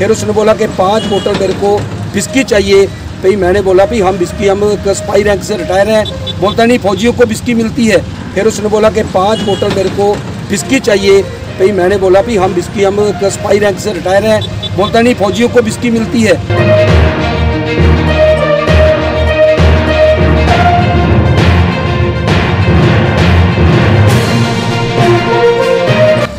फिर उसने बोला कि 5 बोतल मेरे को विस्की चाहिए। भाई मैंने बोला भाई हम विस्की, हम सिपाही रैंक से रिटायर हैं। बोलता नहीं फौजियों को विस्की मिलती है। फिर उसने बोला कि 5 बोतल मेरे को विस्की चाहिए। भाई मैंने बोला भाई हम विस्की, हम सिपाही रैंक से रिटायर हैं। बोलता नहीं फौजियों को विस्की मिलती है।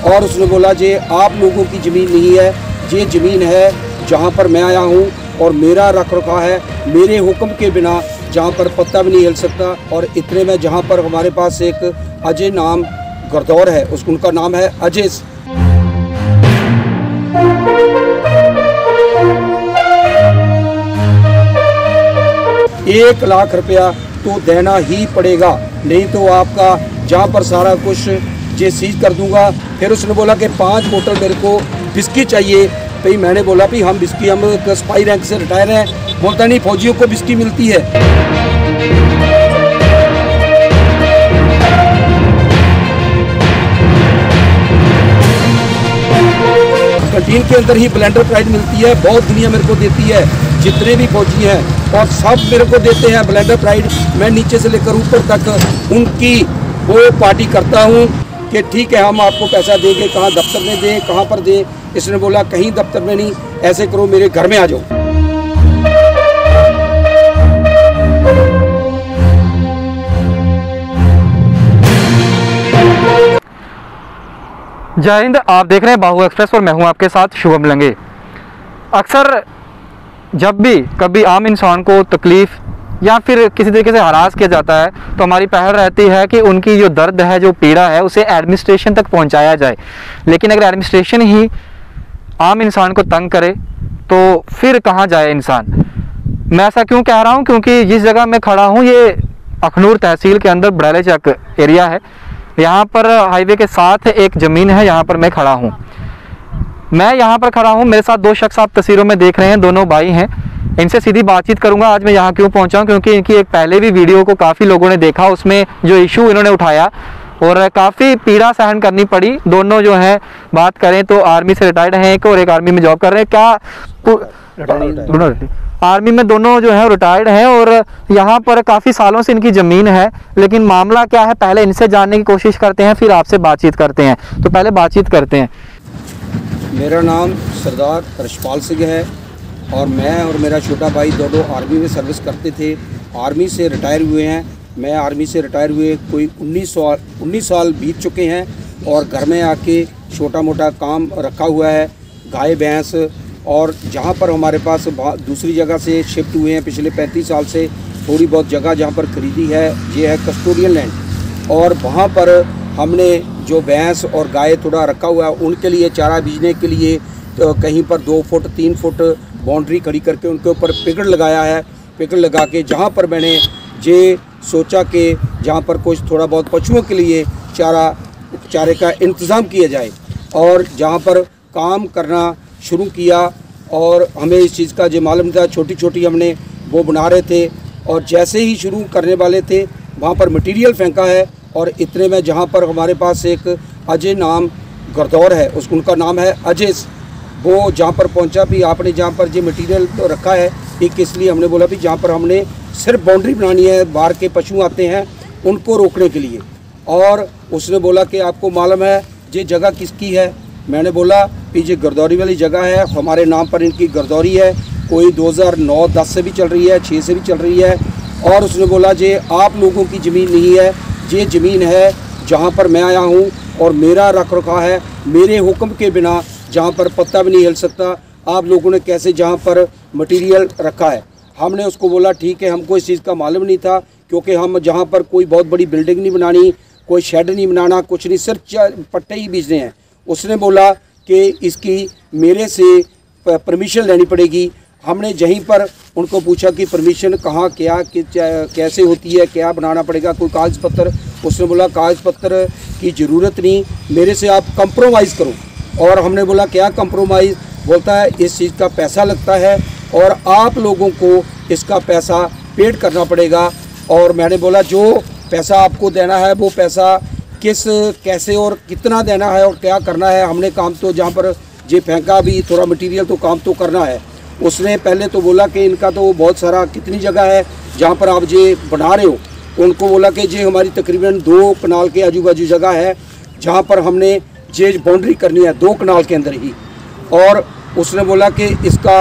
और उसने बोला जे आप लोगों की ज़मीन नहीं है, ये ज़मीन है जहाँ पर मैं आया हूँ और मेरा रख रखा है, मेरे हुक्म के बिना जहाँ पर पत्ता भी नहीं हिल सकता। और इतने में जहाँ पर हमारे पास एक अजय नाम गरदौर है, उनका नाम है अजय। एक लाख रुपया तो देना ही पड़ेगा, नहीं तो आपका जहाँ पर सारा कुछ ये सीज कर दूंगा। फिर उसने बोला कि 5 बोतल मेरे को विस्की चाहिए। भाई मैंने बोला भाई हम विस्की, हम सिपाही रैंक से रिटायर हैं। बोलता नहीं फौजियों को विस्की मिलती है। कैंटीन के अंदर ही ब्लेंडर प्राइड मिलती है, बहुत दुनिया मेरे को देती है, जितने भी फौजी हैं और सब मेरे को देते हैं ब्लेंडर प्राइड। मैं नीचे से लेकर ऊपर तक उनकी वो पार्टी करता हूँ कि ठीक है हम आपको पैसा देंगे, कहाँ दफ्तर में दें, कहाँ पर दें। इसने बोला कहीं दफ्तर में नहीं, ऐसे करो मेरे घर में आ जाओ। जय हिंद। आप देख रहे हैं बाहु एक्सप्रेस और मैं हूं आपके साथ शुभम लंगे। अक्सर जब भी कभी आम इंसान को तकलीफ़ या फिर किसी तरीके से हरास किया जाता है तो हमारी पहल रहती है कि उनकी जो दर्द है, जो पीड़ा है, उसे एडमिनिस्ट्रेशन तक पहुंचाया जाए। लेकिन अगर एडमिनिस्ट्रेशन ही आम इंसान को तंग करे तो फिर कहाँ जाए इंसान। मैं ऐसा क्यों कह रहा हूँ, क्योंकि जिस जगह मैं खड़ा हूँ ये अखनूर तहसील के अंदर बड़ैले चक एरिया है। यहाँ पर हाईवे के साथ एक ज़मीन है, यहाँ पर मैं खड़ा हूँ। मैं यहाँ पर खड़ा हूँ, मेरे साथ 2 शख्स आप तस्वीरों में देख रहे हैं, दोनों भाई हैं। इनसे सीधी बातचीत करूंगा। आज मैं यहाँ क्यों पहुँचा हूँ, क्योंकि इनकी एक पहले भी वीडियो को काफ़ी लोगों ने देखा, उसमें जो इशू इन्होंने उठाया और काफ़ी पीड़ा सहन करनी पड़ी। दोनों जो हैं बात करें तो आर्मी से रिटायर्ड हैं एक, और एक आर्मी में जॉब कर रहे हैं। आर्मी में दोनों जो है रिटायर्ड हैं और यहाँ पर काफ़ी सालों से इनकी ज़मीन है। लेकिन मामला क्या है, पहले इनसे जानने की कोशिश करते हैं, फिर आपसे बातचीत करते हैं। तो पहले बातचीत करते हैं। मेरा नाम सरदार रशपाल सिंह है और मैं और मेरा छोटा भाई दोनों आर्मी में सर्विस करते थे। आर्मी से रिटायर हुए हैं। मैं आर्मी से रिटायर हुए कोई 19 साल बीत चुके हैं और घर में आके छोटा मोटा काम रखा हुआ है, गाय भैंस। और जहाँ पर हमारे पास दूसरी जगह से शिफ्ट हुए हैं पिछले 35 साल से, थोड़ी बहुत जगह जहाँ पर खरीदी है ये है कस्टोडियल लैंड। और वहाँ पर हमने जो भैंस और गाय थोड़ा रखा हुआ है, उनके लिए चारा बीजने के लिए तो कहीं पर 2 फुट 3 फुट बाउंड्री खड़ी करके उनके ऊपर पिकड़ लगाया है। पिकड़ लगा के जहाँ पर मैंने ये सोचा कि जहाँ पर कुछ थोड़ा बहुत पशुओं के लिए चारे का इंतज़ाम किया जाए, और जहाँ पर काम करना शुरू किया और हमें इस चीज़ का जो मालूम था, छोटी छोटी हमने वो बना रहे थे और जैसे ही शुरू करने वाले थे वहाँ पर मटेरियल फेंका है। और इतने में जहाँ पर हमारे पास एक अजय नाम गरदौर है, उनका नाम है अजय, वो जहाँ पर पहुँचा भी आपने जहाँ पर ये मटेरियल तो रखा है एक, इसलिए हमने बोला भी जहाँ पर हमने सिर्फ बाउंड्री बनानी है, बाहर के पशु आते हैं उनको रोकने के लिए। और उसने बोला कि आपको मालूम है ये जगह किसकी है। मैंने बोला कि ये गरदौरी वाली जगह है, हमारे नाम पर इनकी गरदौरी है, कोई 2009-10 से भी चल रही है, 6 से भी चल रही है। और उसने बोला ये आप लोगों की ज़मीन नहीं है, ये ज़मीन है जहाँ पर मैं आया हूँ और मेरा रख रखा है, मेरे हुक्म के बिना जहाँ पर पत्ता भी नहीं हिल सकता। आप लोगों ने कैसे जहाँ पर मटेरियल रखा है। हमने उसको बोला ठीक है, हमको इस चीज़ का मालूम नहीं था, क्योंकि हम जहाँ पर कोई बहुत बड़ी बिल्डिंग नहीं बनानी, कोई शेड नहीं बनाना, कुछ नहीं, सिर्फ पट्टे ही बीजने हैं। उसने बोला कि इसकी मेरे से परमिशन लेनी पड़ेगी। हमने यहीं पर उनको पूछा कि परमिशन कहाँ, क्या कैसे होती है, क्या बनाना पड़ेगा, कोई कागज़ पत्र। उसने बोला कागज़ पत्र की ज़रूरत नहीं, मेरे से आप कंप्रोमाइज़ करो। और हमने बोला क्या कंप्रोमाइज़? बोलता है इस चीज़ का पैसा लगता है और आप लोगों को इसका पैसा पेड करना पड़ेगा। और मैंने बोला जो पैसा आपको देना है वो पैसा किस, कैसे और कितना देना है और क्या करना है। हमने काम तो जहाँ पर ये फेंका, भी थोड़ा मटेरियल तो काम तो करना है। उसने पहले तो बोला कि इनका तो बहुत सारा कितनी जगह है जहाँ पर आप ये बना रहे हो। उनको बोला कि ये हमारी तकरीबन 2 कनाल के आजू बाजू जगह है जहाँ पर हमने ये बाउंड्री करनी है 2 कनाल के अंदर ही। और उसने बोला कि इसका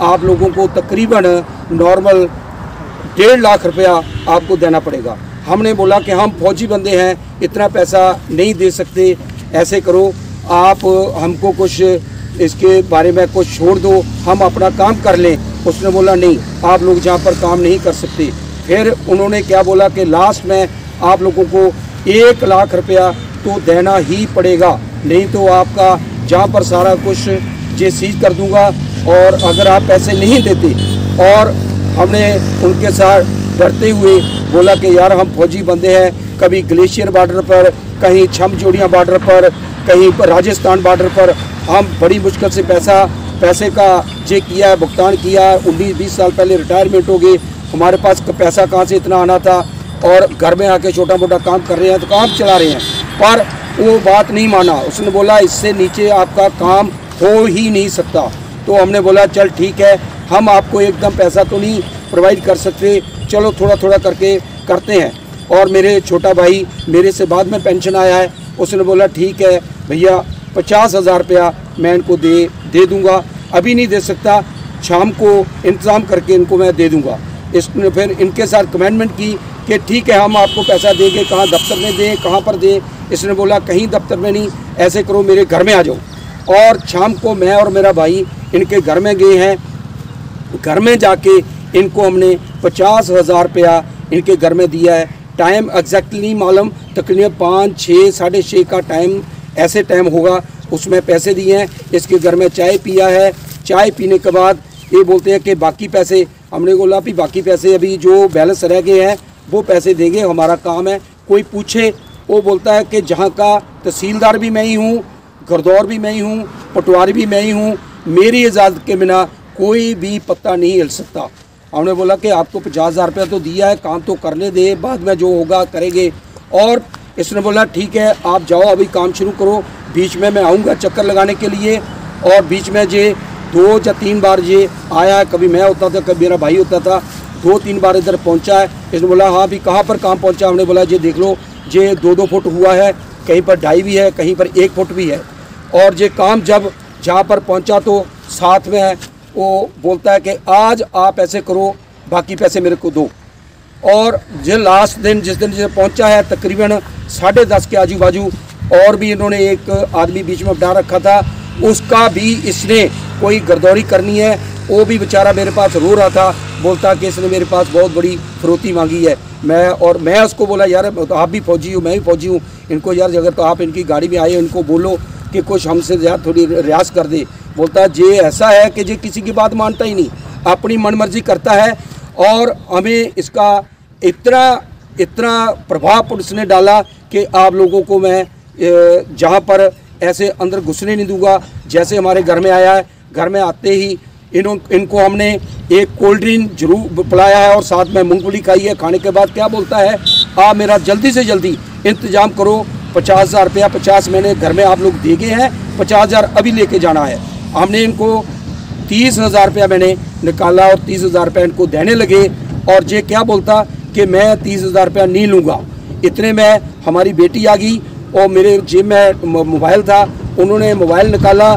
आप लोगों को तकरीबन नॉर्मल 1.5 लाख रुपया आपको देना पड़ेगा। हमने बोला कि हम फौजी बंदे हैं, इतना पैसा नहीं दे सकते, ऐसे करो आप हमको कुछ इसके बारे में कुछ छोड़ दो, हम अपना काम कर लें। उसने बोला नहीं, आप लोग जहाँ पर काम नहीं कर सकते। फिर उन्होंने क्या बोला कि लास्ट में आप लोगों को 1 लाख रुपया तो देना ही पड़ेगा, नहीं तो आपका जहाँ पर सारा कुछ ये सीज कर दूंगा। और अगर आप पैसे नहीं देते, और हमने उनके साथ डरते हुए बोला कि यार हम फौजी बंदे हैं, कभी ग्लेशियर बॉर्डर पर, कहीं छमचोड़ियाँ बॉर्डर पर, कहीं पर राजस्थान बॉर्डर पर हम बड़ी मुश्किल से पैसे का जे किया है, भुगतान किया है। 19-20 साल पहले रिटायरमेंट हो गई, हमारे पास पैसा कहाँ से इतना आना था, और घर में आके छोटा मोटा काम कर रहे हैं तो काम चला रहे हैं। पर वो बात नहीं माना, उसने बोला इससे नीचे आपका काम हो ही नहीं सकता। तो हमने बोला चल ठीक है, हम आपको एकदम पैसा तो नहीं प्रोवाइड कर सकते, चलो थोड़ा थोड़ा करके करते हैं। और मेरे छोटा भाई मेरे से बाद में पेंशन आया है, उसने बोला ठीक है भैया 50,000 रुपया मैं इनको दे दूँगा, अभी नहीं दे सकता, शाम को इंतज़ाम करके इनको मैं दे दूँगा। इसने फिर इनके साथ कमेंटमेंट की कि ठीक है हम आपको पैसा देंगे, कहाँ दफ्तर में दें, कहाँ पर दें। इसने बोला कहीं दफ्तर में नहीं, ऐसे करो मेरे घर में आ जाओ। और शाम को मैं और मेरा भाई इनके घर में गए हैं। घर में जाके इनको हमने 50,000 रुपया इनके घर में दिया है। टाइम एग्जैक्टली नहीं मालूम, तकरीबन 5, 6, 6:30 का टाइम, ऐसे टाइम होगा, उसमें पैसे दिए हैं। इसके घर में चाय पिया है। चाय पीने के बाद ये बोलते हैं कि बाकी पैसे, हमने बोला भी बाकी पैसे अभी जो बैलेंस रह गए हैं वो पैसे देंगे, हमारा काम है। कोई पूछे, वो बोलता है कि जहाँ का तहसीलदार भी मैं ही हूँ, गरदौर भी मैं ही हूँ, पटवारी भी मैं ही हूँ, मेरी इजाज़त के बिना कोई भी पत्ता नहीं हिल सकता। हमने बोला कि आपको 50,000 रुपया तो दिया है, काम तो करने दे, बाद में जो होगा करेंगे। और इसने बोला ठीक है आप जाओ अभी काम शुरू करो, बीच में मैं आऊँगा चक्कर लगाने के लिए। और बीच में जे 2 या 3 बार ये आया, कभी मैं होता था कभी मेरा भाई होता था, 2-3 बार इधर पहुंचा है। इसने बोला हाँ अभी कहाँ पर काम पहुंचा। हमने बोला ये देख लो, ये 2-2 फुट हुआ है, कहीं पर 2.5 भी है, कहीं पर 1 फुट भी है। और ये काम जब जहाँ पर पहुंचा तो साथ में है, वो बोलता है कि आज आप ऐसे करो, बाकी पैसे मेरे को दो। और जो लास्ट दिन जिस दिन ये पहुंचा है तकरीबन 10:30 के आजू बाजू, और भी इन्होंने एक आदमी बीच में बिठा रखा था, उसका भी इसने कोई गर्दौरी करनी है। वो भी बेचारा मेरे पास रो रहा था, बोलता कि इसने मेरे पास बहुत बड़ी फिरौती मांगी है। मैं उसको बोला यार तो आप भी फौजी हो, मैं भी फौजी हूँ, इनको यार अगर तो आप इनकी गाड़ी में आए इनको बोलो कि कुछ हमसे ज़्यादा थोड़ी रियाज कर दे। बोलता है ये ऐसा है कि ये किसी की बात मानता ही नहीं, अपनी मनमर्जी करता है। और हमें इसका इतना प्रभाव पुलिस ने डाला कि आप लोगों को मैं जहाँ पर ऐसे अंदर घुसने नहीं दूंगा। जैसे हमारे घर में आया है, घर में आते ही इनको हमने एक कोल्ड ड्रिंक जरूर पिलाया है और साथ में मूंगफली खाई है। खाने के बाद क्या बोलता है, आप मेरा जल्दी से जल्दी इंतजाम करो, 50,000 रुपया 50 मैंने घर में आप लोग दे गए हैं, 50,000 अभी लेके जाना है। हमने इनको 30,000 रुपया मैंने निकाला और 30,000 रुपया इनको देने लगे। और ये क्या बोलता कि मैं 30,000 रुपया नहीं लूँगा। इतने में हमारी बेटी आ गई और मेरे जेब में मोबाइल था, उन्होंने मोबाइल निकाला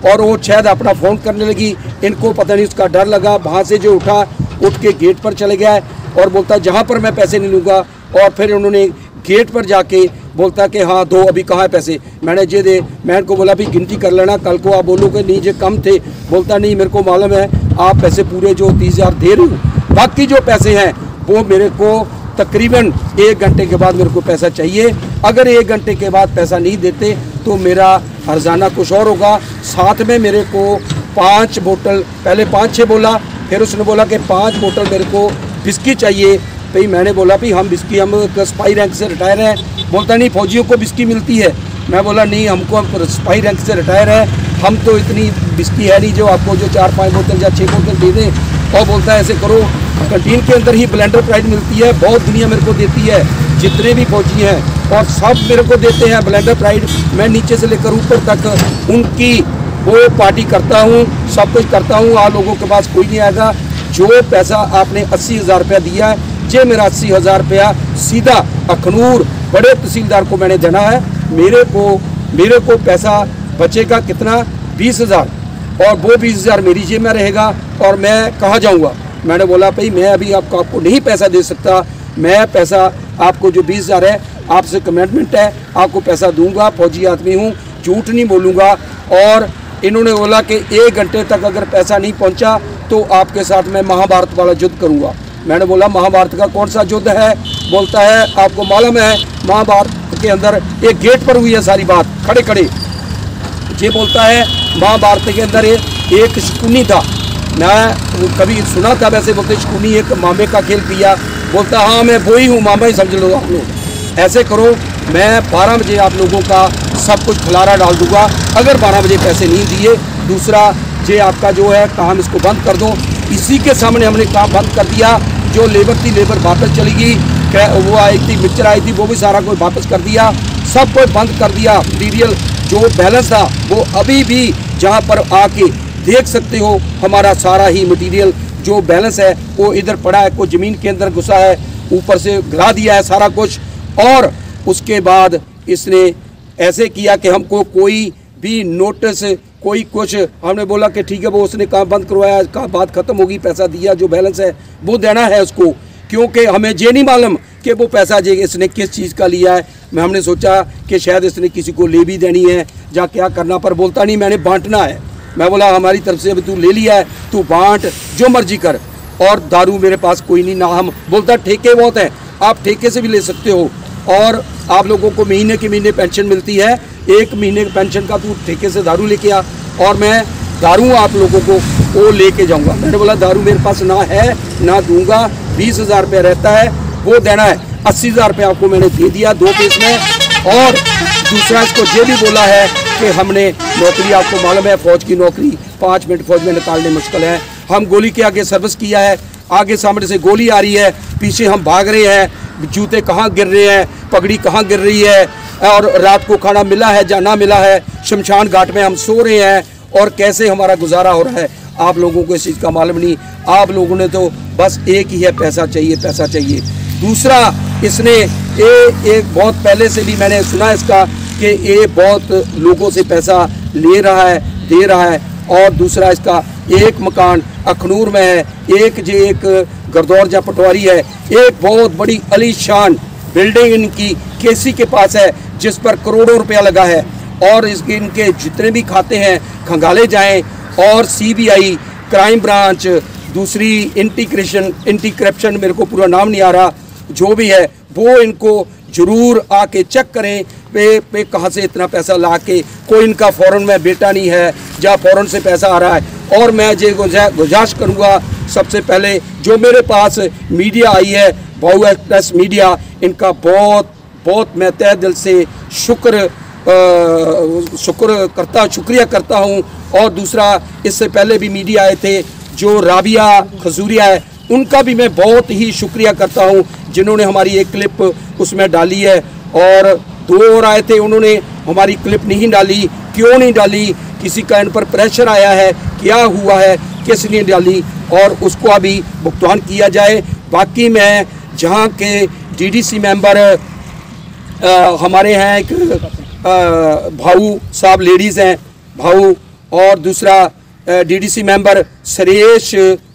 और वो शायद अपना फ़ोन करने लगी। इनको पता नहीं उसका डर लगा, वहाँ से जो उठ के गेट पर चले गया और बोलता जहाँ पर मैं पैसे नहीं लूँगा। और फिर उन्होंने गेट पर जाके बोलता कि हाँ दो, अभी कहाँ है पैसे, मैंने जे दे। मैं इनको बोला भी गिनती कर लेना, कल को आप बोलोगे नहीं जे कम थे। बोलता नहीं मेरे को मालूम है आप पैसे पूरे जो 30,000 दे रहे हो, बाकी जो पैसे हैं वो मेरे को तकरीबन 1 घंटे के बाद मेरे को पैसा चाहिए। अगर 1 घंटे के बाद पैसा नहीं देते तो मेरा हर्जाना कुछ और होगा। साथ में मेरे को 5 बोतल, पहले 5-6 बोला, फिर उसने बोला कि 5 बोतल मेरे को बिस्की चाहिए। भाई मैंने बोला भी हम बिस्की, हम सिपाही रैंक से रिटायर हैं। बोलता नहीं फौजियों को बिस्की मिलती है। मैं बोला नहीं, हमको सिपाही रैंक से रिटायर है, हम तो इतनी बिस्की है नहीं जो आपको जो 4-5 बोतल या 6 बोतल दे दें। और बोलता है ऐसे करो, कैंटीन के अंदर ही ब्लेंडर प्राइड मिलती है, बहुत दुनिया मेरे को देती है, जितने भी फौजी हैं और सब मेरे को देते हैं ब्लेंडर प्राइड। मैं नीचे से लेकर ऊपर तक उनकी वो पार्टी करता हूँ, सब कुछ करता हूँ, आप लोगों के पास कोई नहीं आएगा। जो पैसा आपने 80,000 रुपया दिया है, ये मेरा 80,000 रुपया सीधा अखनूर बड़े तहसीलदार को मैंने देना है। मेरे को पैसा बचेगा कितना, 20,000, और वो 20,000 मेरी जेब में रहेगा। और मैं कहाँ जाऊँगा? मैंने बोला भाई मैं अभी आपको नहीं पैसा दे सकता, मैं पैसा आपको जो 20,000 है आपसे कमिटमेंट है, आपको पैसा दूंगा, फौजी आदमी हूँ, झूठ नहीं बोलूँगा। और इन्होंने बोला कि 1 घंटे तक अगर पैसा नहीं पहुँचा तो आपके साथ मैं महाभारत वाला युद्ध करूँगा। मैंने बोला महाभारत का कौन सा युद्ध है? बोलता है आपको मालूम है महाभारत के अंदर एक गेट पर हुई है सारी बात, खड़े खड़े। ये बोलता है महाभारत के अंदर एक शकुनी था, मैं कभी सुना था, वैसे बोलते शकुनी एक मामे का खेल किया। बोलता हाँ मैं वही हूँ, मामा ही समझ लो आप लोग। ऐसे करो, मैं 12 बजे आप लोगों का सब कुछ खलारा डाल दूंगा अगर 12 बजे पैसे नहीं दिए। दूसरा ये आपका जो है काम इसको बंद कर दो। इसी के सामने हमने काम बंद कर दिया। जो लेबर थी लेबर वापस चली गई, वो आई थी मिक्सचर आई थी वो भी सारा कुछ वापस कर दिया, सब कुछ बंद कर दिया। मटीरियल जो बैलेंस था वो अभी भी जहाँ पर आके देख सकते हो, हमारा सारा ही मटीरियल जो बैलेंस है वो इधर पड़ा है, कोई ज़मीन के अंदर घुसा है, ऊपर से गिरा दिया है सारा कुछ। और उसके बाद इसने ऐसे किया कि हमको कोई भी नोटिस कोई कुछ, हमने बोला कि ठीक है वो उसने काम बंद करवाया, काम बात ख़त्म होगी, पैसा दिया, जो बैलेंस है वो देना है उसको, क्योंकि हमें ये नहीं मालूम कि वो पैसा ये इसने किस चीज़ का लिया है। हमने सोचा कि शायद इसने किसी को ले भी देनी है या क्या करना, पर बोलता नहीं मैंने बांटना है। मैं बोला हमारी तरफ से अभी तू ले लिया है, तू बांट, जो मर्जी कर। और दारू मेरे पास कोई नहीं ना, हम बोलता ठेके बहुत हैं, आप ठेके से भी ले सकते हो, और आप लोगों को महीने के महीने पेंशन मिलती है, 1 महीने की पेंशन का तू ठेके से दारू लेके आ, और मैं दारू आप लोगों को वो लेके जाऊंगा। मैंने बोला दारू मेरे पास ना है ना दूंगा, 20,000 रुपया रहता है वो देना है, 80,000 रुपया आपको मैंने दे दिया 2 केस में। और दूसरा इसको ये भी बोला है कि हमने नौकरी, आपको मालूम है फौज की नौकरी 5 मिनट फौज में निकालने मुश्किल है, हम गोली के आगे सर्विस किया है, आगे सामने से गोली आ रही है, पीछे हम भाग रहे हैं, जूते कहाँ गिर रहे हैं, पगड़ी कहाँ गिर रही है, और रात को खाना मिला है या ना मिला है, शमशान घाट में हम सो रहे हैं, और कैसे हमारा गुजारा हो रहा है। आप लोगों को इस चीज़ का मालूम नहीं, आप लोगों ने तो बस एक ही है, पैसा चाहिए पैसा चाहिए। दूसरा इसने एक बहुत पहले से भी मैंने सुना इसका कि ये बहुत लोगों से पैसा ले रहा है, दे रहा है। और दूसरा इसका एक मकान अखनूर में है, एक गरदौर या पटवारी है, एक बहुत बड़ी अलीशान बिल्डिंग इनकी केसी के पास है जिस पर करोड़ों रुपया लगा है, और इसके इनके जितने भी खाते हैं खंगाले जाएं, और CBI, क्राइम ब्रांच, दूसरी एंटी करप्शन, मेरे को पूरा नाम नहीं आ रहा, जो भी है वो इनको जरूर आके चेक करें पे कहाँ से इतना पैसा ला के, कोई इनका फॉरेन में बेटा नहीं है जहाँ फॉरेन से पैसा आ रहा है। और मैं ये गुजारिश करूँगा, सबसे पहले जो मेरे पास मीडिया आई है, भाऊ एक्सप्रेस मीडिया, इनका बहुत बहुत मैं तहे दिल से शुक्रिया करता हूँ। और दूसरा इससे पहले भी मीडिया आए थे, जो राबिया खजूरिया है, उनका भी मैं बहुत ही शुक्रिया करता हूँ जिन्होंने हमारी एक क्लिप उसमें डाली है। और 2 और आए थे, उन्होंने हमारी क्लिप नहीं डाली, क्यों नहीं डाली, किसी का इन पर प्रेशर आया है, क्या हुआ है, किस लिए डाली, और उसको अभी भुगतान किया जाए। बाकी मैं जहाँ के DDC मेंबर हमारे हैं, एक भाऊ साहब लेडीज़ हैं भाऊ, और दूसरा DDC मेंबर सुरेश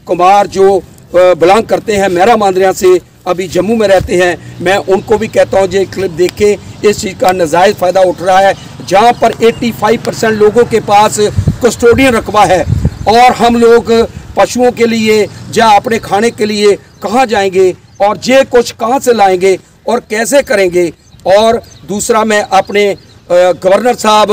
कुमार जो बिलोंग करते हैं मेरा मांदरिया से, अभी जम्मू में रहते हैं। मैं उनको भी कहता हूँ ये क्लिप देख के इस चीज़ का नाजायज़ फ़ायदा उठ रहा है, जहाँ पर 85% लोगों के पास कस्टोडियन रकबा है, और हम लोग पशुओं के लिए या अपने खाने के लिए कहाँ जाएंगे, और ये कुछ कहाँ से लाएंगे और कैसे करेंगे। और दूसरा मैं अपने गवर्नर साहब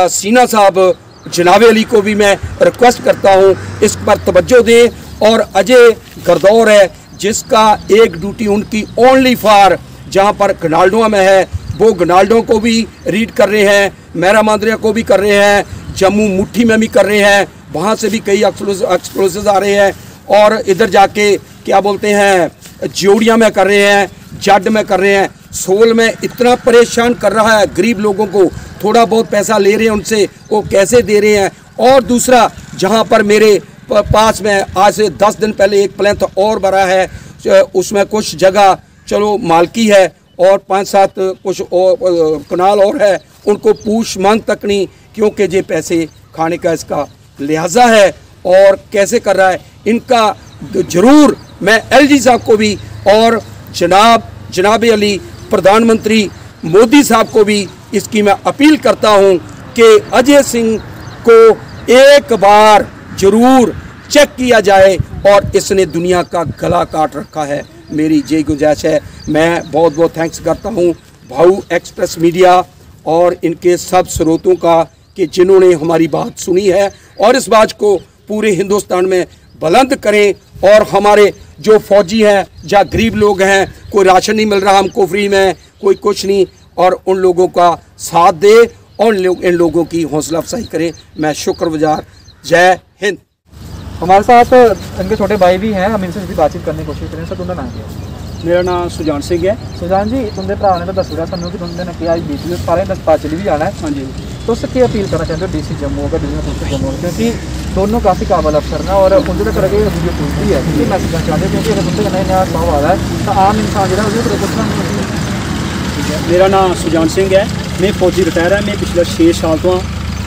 सीना साहब जनाब अली को भी मैं रिक्वेस्ट करता हूँ इस पर तवज्जो दें। और अजय गरदौर है जिसका एक ड्यूटी उनकी ओनली फॉर जहाँ पर गनाल्डों में है, वो गनाल्डों को भी रीड कर रहे हैं, मेरा मांदरिया को भी कर रहे हैं, जम्मू मुट्ठी में भी कर रहे हैं, वहाँ से भी कई एक्सप्लोसिव आ रहे हैं, और इधर जाके क्या बोलते हैं ज्योड़िया में कर रहे हैं, जड में कर रहे हैं। सोल में इतना परेशान कर रहा है गरीब लोगों को। थोड़ा बहुत पैसा ले रहे हैं उनसे, वो कैसे दे रहे हैं। और दूसरा, जहाँ पर मेरे पास में आज से 10 दिन पहले एक प्लेंथ और भरा है, उसमें कुछ जगह चलो मालकी है और 5-7 कुछ और कनाल और है, उनको पूछ मांग तक नहीं, क्योंकि ये पैसे खाने का इसका लिहाजा है। और कैसे कर रहा है इनका, ज़रूर मैं LG साहब को भी और जनाब अली प्रधानमंत्री मोदी साहब को भी इसकी मैं अपील करता हूं कि अजय सिंह को एक बार ज़रूर चेक किया जाए, और इसने दुनिया का गला काट रखा है। मेरी यही गुजारिश है। मैं बहुत बहुत थैंक्स करता हूं भाऊ एक्सप्रेस मीडिया और इनके सब स्रोतों का कि जिन्होंने हमारी बात सुनी है और इस बात को पूरे हिंदुस्तान में बुलंद करें। और हमारे जो फौजी हैं, जहाँ गरीब लोग हैं, कोई राशन नहीं मिल रहा हमको फ्री में, कोई कुछ नहीं, और उन लोगों का साथ दे और इन लोगों की हौसला अफजाई करें। मैं शुक्रगुजार। जय हिंद। हमारे साथ इनके छोटे भाई भी हैं, हम इनसे भी बातचीत करने की कोशिश करें। सर, तुमका नाम क्या है? मेरा नाम सुजान सिंह है। सुजान जी, तुंदे भरा ने तो दसया सानू कि तुंदे ने किहा डीसी सारे दस्ता चली भी जाना है। हाँ जी, तुस की अपील करना चाहते हो डीसी जम्मू होगा, डिवीजनल कमिश्नर जम्मू, क्योंकि दोनों काफ़ी काबल अफसर हैं और उनके तक करके वीडियो पूछती है कि मैसेज करना चाहते हैं, क्योंकि अगर तुमसे नया नया भाव आ रहा है तो आम इंसान जो है पूछना। मेरा नाम सुजान सिंह है। मैं फौजी रिटायर है। मैं पिछले 6 साल तो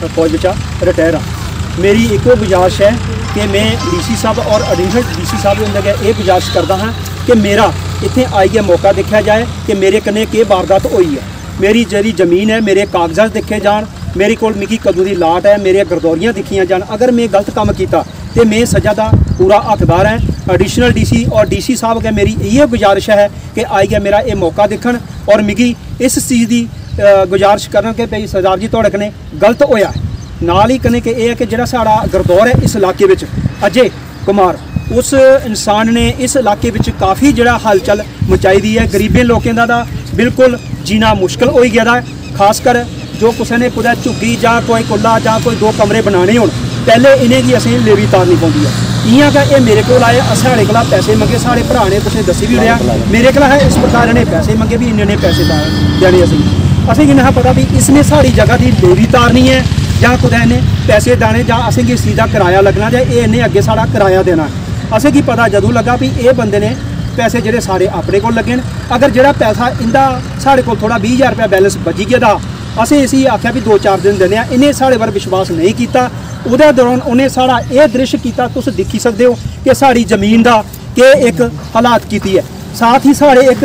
फौज बचा रिटायर हाँ। मेरी एक गुजारिश है कि मैं DC साहब और एडिशनल DC साहब के अंदर ये गुजारिश करता हाँ कि मेरा इतने आइए मौका देखा जाए कि मेरे कन्ने के वारदात हुई है। मेरी जी जमीन है, मेरे कागजात देखे जान, मेरे को मिगी कदों की लाट है, मेरे गरदौरियाँ दिखियाँ जान। अगर मैं गलत काम किया तो मैं सज़ा का पूरा हकदार है। एडिशनल DC और DC साहब अगर मेरी ये गुजारिश है कि आइए मेरा ये मौका देखन और मिगी इस चीज़ की गुजारिश करन कि भाई सरदार जी थोड़े कने गलत होया है। नाल ही कने कि यह है कि जो साड़ा गरदौर है इस इलाके में अजय कुमार, उस इंसान ने इस इलाके में काफ़ी जो हलचल मचाई दी है। गरीबें लोगों का बिल्कुल जीना मुश्किल हो गया है। खासकर जो किसी ने कुछ झुग्गी या कोई कुल्ला या कोई 2 कमरे बनाने हो, पहले इन्हें की असें लेवी तारनी पौंदी है। इं गै ये मेरे को आए, साढ़े को पैसे मंगे, साढ़े भरा ने कुछ दसी भी रहा मेरे को है इस प्रकार इन्हें पैसे मंगे भी इन्ने पैसे देने असें इन्हें पता भी इसने साड़ी जगह की लेवी तारनी है या कुछ इन्हें पैसे देने या असें इस चीज़ का किराया लगना या ये इन्हें अगे साड़ा किराया देना। असें की पता जदों लगा भी ये बंदे ने पैसे जोड़े सारे अपने को लगे। अगर जो पैसा इनका साढ़े को थोड़ा 20,000 रुपया बैलेंस बची गया, असें इसी आख्या भी 2-4 दिन देने। इन्हें साढ़े पर विश्वास नहीं किया। उहदे दौरान उन्हें साड़ा ये दृश्य किया, तुम दिखी सकते हो कि साड़ी जमीन का के एक हालात की है। साथ ही साढ़े एक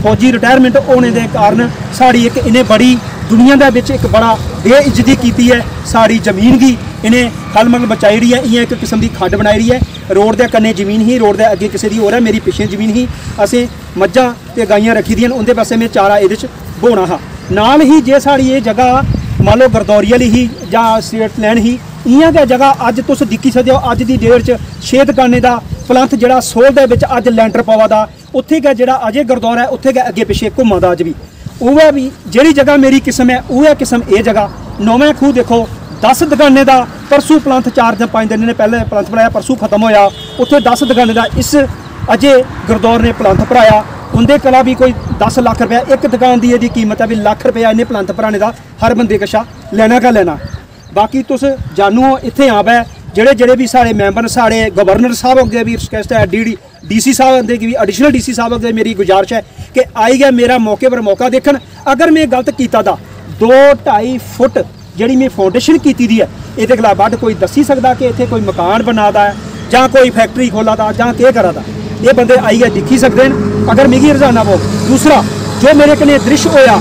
फौजी रिटायरमेंट होने के कारण साड़ी एक इन्हें बड़ी दुनिया के एक बड़ा बेइज्जती की है। साड़ी जमीन की इन्हें खलमल बचाई रही है, इं एक किस्म की खड्ड बनाई रही है। रोड के कन्ने जमीन ही, रोड के अगे किसी की हो रहा है, मेरी पिछे जमीन ही। असें मज्झां ते गाइयां रखी दियां, उनके पासे में चारा ये बोना हा। नाल ही जे साड़ी ये जगह मान लो गरदौरी वाली ही या स्टेट लैंड ही, इं गै जगह अज तुम दिखी सकते हो। अज की डेट 6 दुकाने का प्लंथ जो सोल के अज लैंटर पवा दा, उत्थे गै जो अजय गरदौरा है उत्थे गै अगे पिछे घुमा दा। अज भी वह भी जी जगह मेरी किस्म है, वह किस्म ये जगह। 9वें खूह देखो 10 दुकाने का परसों प्लंथ 4-5 दिन ने पहले प्लंथ बनाया, परसों खत्म होया। उत्थे 10 दुकाने का इस अजय गरदौर ने प्लंथ भराया। उनके कला भी कोई 10 लाख रुपया एक दुकान की यदि कीमत है भी लाख रुपया इन्हें प्लंथ भराने का हर बंदे कशा लेना का लेना। बाकी तुस जानू इत्थे आवे जेड़े भी साढ़े मैंबर, साढ़े गवर्नर साहब अगे भी रिक्वेस्ट है, DC साहब अगे भी, एडिशनल DC साहब अगे मेरी गुजारिश है कि आई गया मेरा मौके पर मौका देखन। अगर मैं गलत किया था 2-2.5 फुट जी मैं फाउंडेशन की दी है, ये खिलाफ बड़ कोई दसी सकता कि इतने कोई मकान बना दा है या कोई फैक्ट्री खोला था या क्या करा था, ये बंदे आई गए दिखी सकते हैं। अगर मिगी रजाना वो दूसरा जो मेरे कने दृश्य होया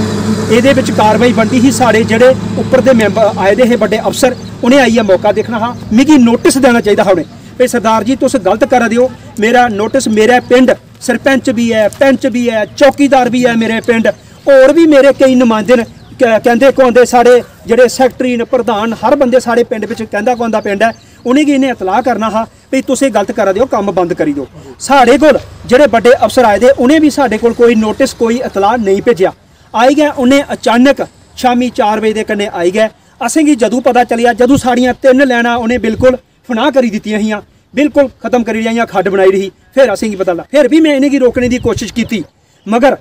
ये कार्रवाई बनती ही। साढ़े जोड़े उपर के मैंबर आए दे हे बड़े अफसर, उन्हें आइए मौका देखना हा। मिगी नोटिस देना चाहिए हा उन्हें भाई सरदार जी तुस गलत करा दियो। मेरा नोटिस, मेरा पिंड सरपंच भी है, पंच भी है, चौकीदार भी है मेरे पिंड, और भी मेरे कई नुमाइंदे ने कहते कहते साढ़े जोड़े सैकटरी ने प्रधान हर बंदे साढ़े पिंड कहता कहता पिंड है, उन्हें इन्हें इतलाह करना हा भाई तुम गलत करा दियो, काम बंद करी दो। साढ़े कोल जोड़े बड़े अफसर आए थे उन्हें भी साढ़े कोल कोई नोटिस कोई इतलाह नहीं भेजा। आई गए उन्हें अचानक शामी 4 बजे के कन्ने आई गए। असें गी जदों पता चलिया, जदों साड़ियाँ 3 लैना उन्हें बिल्कुल फनाह करी दित्तियां हियां, बिल्कुल खत्म करी रही, खड्ड बनाई रही। फिर असें गी पता लगा, फिर भी मैं इन्हें रोकने की कोशिश की, मगर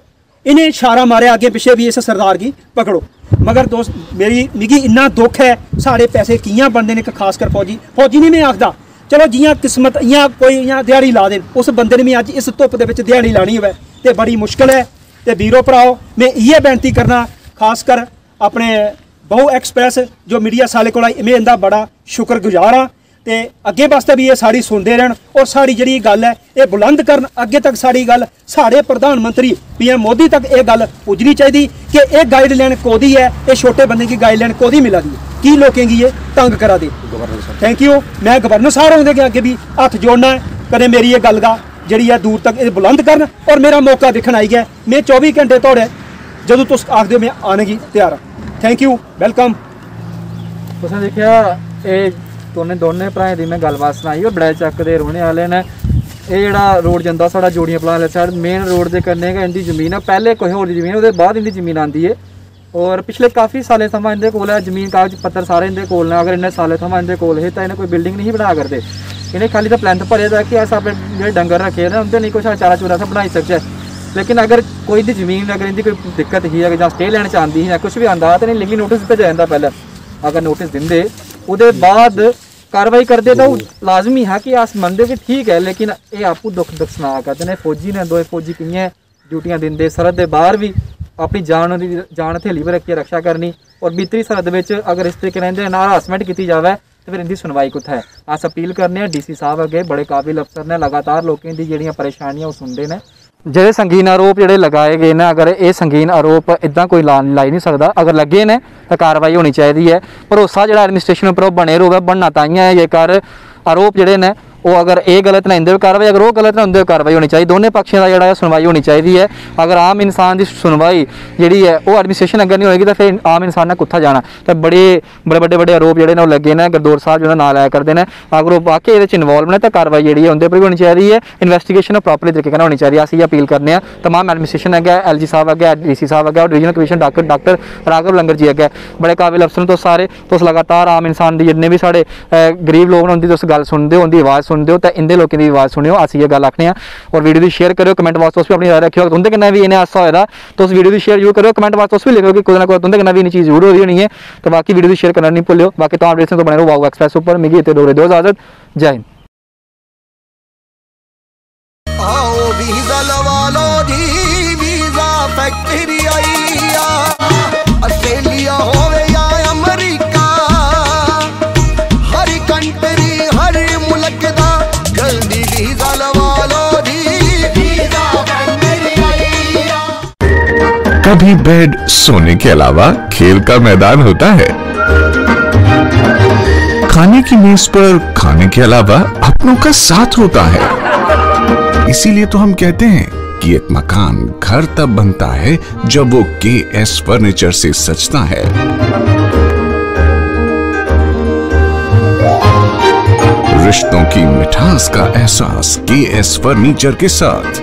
इन्हें इशारा मारे आगे पिछे भी इस सरदार की पकड़ो। मगर दोस्त मिगी इन्ना दुख है, साढ़े पैसे कियां बनते हैं, खासकर फौजी नहीं मैं आखदा, चलो जियां किस्मत इयां कोई इयां दिहाड़ी ला देन, उस बंदे ने भी अज इस धुप दे विच दिहाड़ी लानी होवे ते बड़ी मुश्किल है। तो वीरो भराओ मैं इयै बेनती करना, खासकर अपने बहु एक्सप्रैस जो मीडिया साले कोल आई, मैं इनका बड़ा शुक्रगुजार हाँ। तो अगे वास्ते भी ये साड़ी सुनते रहन और साड़ी जी गल है ये बुलंद करन, अगे तक साड़ी गल साढ़े प्रधानमंत्री PM मोदी तक ये गल पुजनी चाहिए कि ये गाइडलाइन कोदी है, ये छोटे बंदे की गाइडलाइन कोदी मिला दी है, की लोगों की ये तंग करा दी। Thank you. मैं गवर्नर साहब होंगे के अगे भी हथ जोड़ना है, कदे मेरी ये गल का जी है दूर तक ये बुलंद करन और मेरा मौका दिखन आई गया। मैं 24 घंटे थोड़े जो तुम आखते हो मैं आने की तैयार हाँ। Thank you, welcome. तुसें देखिया दोनों भराएं की मैं गलबात सुनाई और बड़े चक के रौहने वाले ने। ये जोड़ा रोड जाता साढ़ा जोड़ियां पलां वाले साइड मेन रोड के कन्नै गै इनकी जमीन है, पहले कोई होर दी जमीन उसदे बाद इनकी जमीन आती है और पिछले काफ़ी सालें थमां इनके कोल है जमीन, कागज पत्तर सारे इनके कोल ने। अगर इन्ने सालें थमां इनके कोल है तो इन्हें कोई बिल्डिंग नहीं बना करते, इन्हें खाली तो प्लैंथ भरे दा कि अस अपने जो डंगर रखे ने उनते नहीं कुछ चारा चूरा सा बनाई सकते। लेकिन अगर कोई दी जमीन अगर इनकी कोई दिक्कत ही है या स्टे लैने चाहती है या कुछ भी आंदा तो इन्हें लीगली नोटिस दिता जाता पहले। अगर नोटिस देंगे उसके बाद कार्रवाई करते तो लाजमी है कि अस मनते कि ठीक है, लेकिन ये आपको दुख दुख सुना करते हैं। फौजी ने दो फौजी किए ड्यूटियां देंगे, सरहद के बाहर भी अपनी जान हथेली पर रखिए रक्षा करनी और भीतरी सरहद में अगर इस तरीके रहिंदे ना हरासमेंट की जाए तो फिर इनकी सुनवाई कुत्थै है। अस अपील करने DC साहब अगे बड़े काबिल अफसर ने, लगातार लोगों की जिहड़ियां परेशानियां सुनते हैं। ਜਿਹੜੇ संगीन आरोप ਜਿਹੜੇ लगाए गए ने, अगर ये संगीन आरोप इदा कोई लाई नहीं सकता, अगर लगे ने तो कार्रवाई होनी चाहिए है। भरोसा जो एडमिनिस्ट्रेशन पर बने रहे बनना ताइयां है जेकर आरोप जोड़े ने वो अगर ये गलत ना इंदे कार्रवाई, अगर वो गलत ना उनके कार्रवाई होनी चाहिए। दोनों पक्षों का जोड़ा सुनवाई होनी चाहिए है। अगर आम इंसान की सुनवाई जी है वो एडमिनिस्ट्रेशन अगर नहीं होगी तो फिर आम इंसान ने कुत्था जाना। तो बड़े बड़े आरोप जोड़े लगे ने गरदौर साहब जो ना लाया करते हैं, अगर वो वाकई ये इन्वॉल्व ने तो कार्रवाई जी है उनके पर भी होनी चाहिए है। इन्वेस्टिगेशन प्रॉपरली तरीके होनी चाहिए। अस ये अपील करने तमाम एडमिनिस्ट्रेशन अगे, LG साहब अगे, DC साहब अगे और डिवीजनल कमिश्नर डॉक्टर राघव लंगर जी अगे, बड़े काबिल अफसर तो सारे तुस लगातार आम इंसान की जितने भी साढ़े गरीब लोग उनकी तुस गल सुनते हो, उनकी आवाज़ सुनते हो, तो इंदे लोगों की आवाज़ सुनियो। अस ये गल आखने और वीडियो की शेयर करो, कमेंट बॉक्स भी अपनी राय रखियो। तुंदे कन्नै भी इन्हें हादसा होया तो उस वीडियो की शेयर जरूर करो, कमेंट बॉक्स भी लिखो कि कुछ ना कुछ तुंदे कन्नै भी इन्नी चीज़ जरूर हो रही होनी है। तो बाकी वीडियो की शेयर करना नहीं भूलियो। बाकी तो अपडेट्स तो बने रहो वाओ एक्सप्रेस ऊपर। मिगी इत्थे डोगरे दो इजाजत, जय हिंद। आओ वीज़ा लवा लो जी, वीज़ा फैक्ट्री आई ऑस्ट्रेलिया होवे या अमेरिका, हर कंट्री हर मुल्क दा जल्दी वीज़ा लवा लो जी, वीज़ा फैक्ट्री आई। कभी बेड सोने के अलावा खेल का मैदान होता है, खाने की मेज पर खाने के अलावा अपनों का साथ होता है। इसीलिए तो हम कहते हैं कि एक मकान घर तब बनता है जब वो KS फर्नीचर से सजता है। रिश्तों की मिठास का एहसास KS फर्नीचर के साथ।